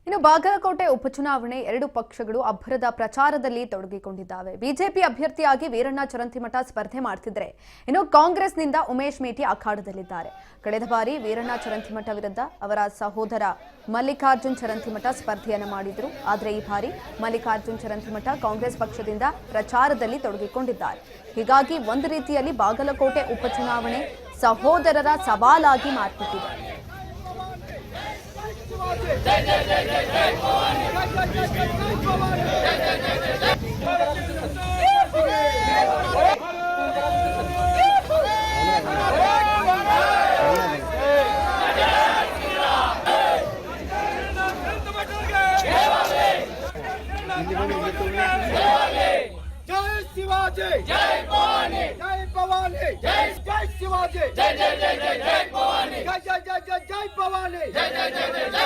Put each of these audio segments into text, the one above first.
ಇನ್ನು ಬಾಗಲಕೋಟೆ ಉಪಚುನಾವಣೆ ಎರಡು ಪಕ್ಷಗಳು ಅಬ್ಬರದ ಪ್ರಚಾರದಲ್ಲಿ ತೊಡಗಿಕೊಂಡಿದ್ದಾವೆ. ಬಿಜೆಪಿ ಅಭ್ಯರ್ಥಿಯಾಗಿ ವೀರಣ್ಣ ಚರಂತಿಮಠ ಸ್ಪರ್ಧೆ ಮಾಡುತ್ತಿದ್ದರೆ ಇನ್ನು ಕಾಂಗ್ರೆಸ್ನಿಂದ ಉಮೇಶ್ ಮೇಟಿ ಅಖಾಡದಲ್ಲಿದ್ದಾರೆ. ಕಳೆದ ಬಾರಿ ವೀರಣ್ಣ ಚರಂತಿಮಠ ವಿರುದ್ಧ ಅವರ ಸಹೋದರ ಮಲ್ಲಿಕಾರ್ಜುನ್ ಚರಂತಿಮಠ ಸ್ಪರ್ಧೆಯನ್ನು ಮಾಡಿದ್ರು. ಆದರೆ ಈ ಬಾರಿ ಮಲ್ಲಿಕಾರ್ಜುನ್ ಚರಂತಿಮಠ ಕಾಂಗ್ರೆಸ್ ಪಕ್ಷದಿಂದ ಪ್ರಚಾರದಲ್ಲಿ ತೊಡಗಿಕೊಂಡಿದ್ದಾರೆ. ಹೀಗಾಗಿ ಒಂದು ರೀತಿಯಲ್ಲಿ ಬಾಗಲಕೋಟೆ ಉಪಚುನಾವಣೆ ಸಹೋದರರ ಸವಾಲಾಗಿ ಮಾರ್ಪಟ್ಟಿದೆ. जय जय जय जय जय भवानी जय जय जय भवानी जय जय जय जय जय शिवाजी जय भवानी जय भवानी जय जय शिवाजी जय जय जय जय जय भवानी जय जय जय जय जय भवानी जय जय जय जय जय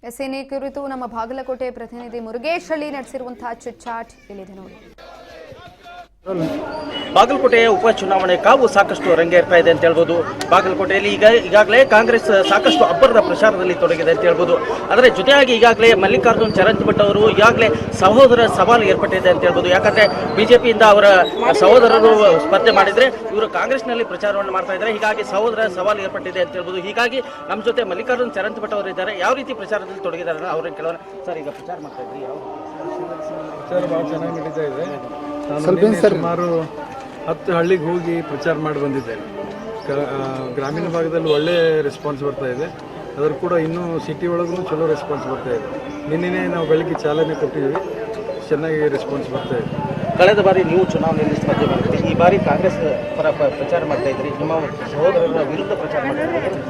ಎಸ್ಎನ್ಎ ಕುರಿತು ನಮ್ಮ ಬಾಗಲಕೋಟೆ ಪ್ರತಿನಿಧಿ ಮುರುಗೇಶ್ ಹಳ್ಳಿ ನಡೆಸಿರುವಂತಹ ಚಿಟ್ಚಾಟ್ ಇಲ್ಲಿದೆ ನೋಡಿ. ಬಾಗಲಕೋಟೆಯ ಉಪಚುನಾವಣೆ ಕಾವು ಸಾಕಷ್ಟು ರಂಗೇರ್ತಾ ಇದೆ ಅಂತ ಹೇಳ್ಬೋದು. ಬಾಗಲಕೋಟೆಯಲ್ಲಿ ಈಗಾಗಲೇ ಕಾಂಗ್ರೆಸ್ ಸಾಕಷ್ಟು ಅಬ್ಬರದ ಪ್ರಚಾರದಲ್ಲಿ ತೊಡಗಿದೆ ಅಂತ ಹೇಳ್ಬೋದು. ಅದರ ಜೊತೆಯಾಗಿ ಈಗಾಗಲೇ ಮಲ್ಲಿಕಾರ್ಜುನ್ ಚರಂತಿಮಠ ಅವರು ಈಗಾಗಲೇ ಸಹೋದರ ಸವಾಲು ಏರ್ಪಟ್ಟಿದೆ ಅಂತ ಹೇಳ್ಬೋದು. ಯಾಕಂದರೆ ಬಿಜೆಪಿಯಿಂದ ಅವರ ಸಹೋದರರು ಸ್ಪರ್ಧೆ ಮಾಡಿದರೆ ಇವರು ಕಾಂಗ್ರೆಸ್ನಲ್ಲಿ ಪ್ರಚಾರವನ್ನು ಮಾಡ್ತಾ ಇದ್ದಾರೆ. ಹೀಗಾಗಿ ಸಹೋದರ ಸವಾಲು ಏರ್ಪಟ್ಟಿದೆ ಅಂತ ಹೇಳ್ಬೋದು. ಹೀಗಾಗಿ ನಮ್ಮ ಜೊತೆ ಮಲ್ಲಿಕಾರ್ಜುನ್ ಚರಂತಿಮಠ ಅವರು ಇದ್ದಾರೆ. ಯಾವ ರೀತಿ ಪ್ರಚಾರದಲ್ಲಿ ತೊಡಗಿದ್ದಾರೆ ಅವ್ರನ್ನ ಕೆಲವರು ಸರ್ ಈಗ ಪ್ರಚಾರ ಮಾಡ್ತಾ ಇದ್ರಿ, ಯಾವ ಪ್ರಚಾರ ಭಾಳ ಚೆನ್ನಾಗಿ ನಡೀತಾ ಇದೆ. ಸುಮಾರು 10 ಹಳ್ಳಿಗೆ ಹೋಗಿ ಪ್ರಚಾರ ಮಾಡಿ ಬಂದಿದ್ದೇನೆ. ಗ್ರಾಮೀಣ ಭಾಗದಲ್ಲಿ ಒಳ್ಳೆ ರೆಸ್ಪಾನ್ಸ್ ಬರ್ತಾ ಇದೆ. ಅದರ ಕೂಡ ಇನ್ನೂ ಸಿಟಿ ಒಳಗೂ ಚಲೋ ರೆಸ್ಪಾನ್ಸ್ ಬರ್ತಾ ಇದೆ. ನಿನ್ನೆ ನಾವು ಬೆಳಗ್ಗೆ ಚಾಲನೆ ಕೊಟ್ಟಿದ್ದೀವಿ, ಚೆನ್ನಾಗಿ ರೆಸ್ಪಾನ್ಸ್ ಬರ್ತಾ ಇದೆ. ಕಳೆದ ಬಾರಿ ನೀವು ಚುನಾವಣೆಯಲ್ಲಿ ಸ್ಪರ್ಧೆ ಮಾಡಿದ್ರಿ, ಈ ಬಾರಿ ಕಾಂಗ್ರೆಸ್ ಪರ ಪ್ರಚಾರ ಮಾಡ್ತಾ ಇದ್ರಿ, ನಿಮ್ಮ ಸಹೋದರರ ವಿರುದ್ಧ ಪ್ರಚಾರ ಮಾಡ್ತಾ ಇದ್ರಿ.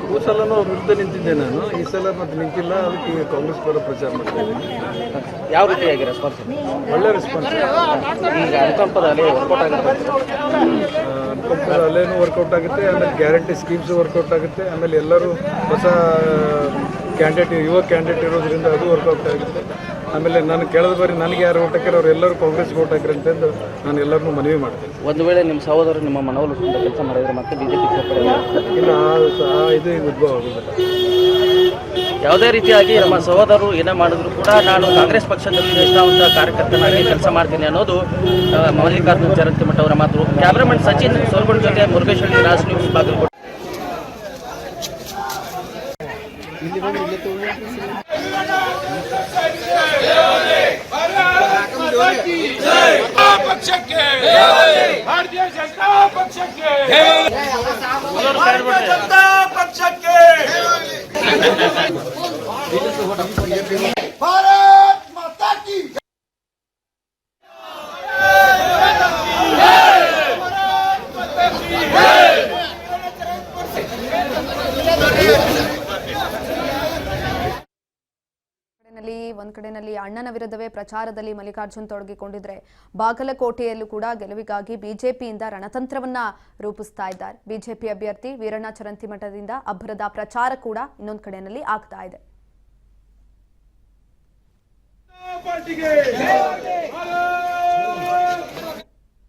ಈ ಸಲನೂ ವಿರುದ್ಧ ನಿಂತಿದ್ದೆ ನಾನು, ಈ ಸಲ ಮತ್ತೆ ನಿಂತಿಲ್ಲ. ಅದಕ್ಕೆ ಕಾಂಗ್ರೆಸ್ ಪರ ಪ್ರಚಾರ ಮಾಡ್ತಾ ಇದ್ದೀನಿ. ಯಾವ ರೀತಿಯಾಗಿ ರೆಸ್ಪಾನ್ಸ್? ಒಳ್ಳೆ ರೆಸ್ಪಾನ್ಸ್. ಈಗ ಅನುಕಂಪದ ಅಲೆ ವರ್ಕೌಟ್ ಆಗುತ್ತೆ, ಅನುಕಂಪದ ಅಲೆನೂ ವರ್ಕೌಟ್ ಆಗುತ್ತೆ. ಆಮೇಲೆ ಗ್ಯಾರಂಟಿ ಸ್ಕೀಮ್ಸು ವರ್ಕೌಟ್ ಆಗುತ್ತೆ. ಆಮೇಲೆ ಎಲ್ಲರೂ ಹೊಸ ಕ್ಯಾಂಡಿಡೇಟ್, ಯುವ ಕ್ಯಾಂಡಿಡೇಟ್ ಇರೋದ್ರಿಂದ ಅದು ವರ್ಕೌಟ್ ಆಗುತ್ತೆ. ಆಮೇಲೆ ನಾನು ಕೇಳಿದ ಬಾರಿ ನನಗೆ ಯಾರು ಓಟ್ ಹಾಕಿರೋ ಅವ್ರು ಎಲ್ಲರೂ ಕಾಂಗ್ರೆಸ್ ಓಟ್ ಹಾಕಿರಿ ಅಂತಂದು ನಾನು ಎಲ್ಲರನ್ನೂ ಮನವಿ ಮಾಡ್ತೇನೆ. ಒಂದು ವೇಳೆ ನಿಮ್ಮ ಸಹೋದರರು ನಿಮ್ಮ ಮನವೊಲಿಸುವಂಥ ಕೆಲಸ ಮಾಡಿದರೆ ಮತ್ತೆ ಬಿಜೆಪಿ ಇಲ್ಲ, ಇದು ಉದ್ಭವ ಆಗೋದಿಲ್ಲ. ಯಾವುದೇ ರೀತಿಯಾಗಿ ನಮ್ಮ ಸಹೋದರರು ಏನೇ ಮಾಡಿದ್ರು ಕೂಡ ನಾನು ಕಾಂಗ್ರೆಸ್ ಪಕ್ಷದಲ್ಲಿ ನಿಷ್ಠಾವಂತ ಕಾರ್ಯಕರ್ತನಾಗಿ ಕೆಲಸ ಮಾಡ್ತೀನಿ ಅನ್ನೋದು ಮಲ್ಲಿಕಾರ್ಜುನ್ ಚರಂತಿಮಠ ಅವರ ಮಾತು. ಕ್ಯಾಮ್ರಾಮನ್ ಸಚಿನ್ ಸೋಲ್ಗೊಂಡ್ ಜೊತೆ ಮುರುಗೇಶ್ ಹಳ್ಳಿ, ರಾಜ್ ನ್ಯೂಸ್, ಬಾಗಲಕೋಟೆ. भारतीय जनता पक्षಕ್ಕೆ भारत माता की ಒಂದ್ ಕಡೆಯಲ್ಲಿ ಅಣ್ಣನ ವಿರುದ್ಧವೇ ಪ್ರಚಾರದಲ್ಲಿ ಮಲ್ಲಿಕಾರ್ಜುನ್ ತೊಡಗಿಕೊಂಡಿದ್ರೆ ಬಾಗಲಕೋಟೆಯಲ್ಲೂ ಕೂಡ ಗೆಲುವಿಗಾಗಿ ಬಿಜೆಪಿಯಿಂದ ರಣತಂತ್ರವನ್ನ ರೂಪಿಸ್ತಾ ಇದ್ದಾರೆ. ಬಿಜೆಪಿ ಅಭ್ಯರ್ಥಿ ವೀರಣ್ಣ ಚರಂತಿಮಠದಿಂದ ಅಬ್ಬರದ ಪ್ರಚಾರ ಕೂಡ ಇನ್ನೊಂದು ಕಡೆಯಲ್ಲಿ ಆಗ್ತಾ ಇದೆ.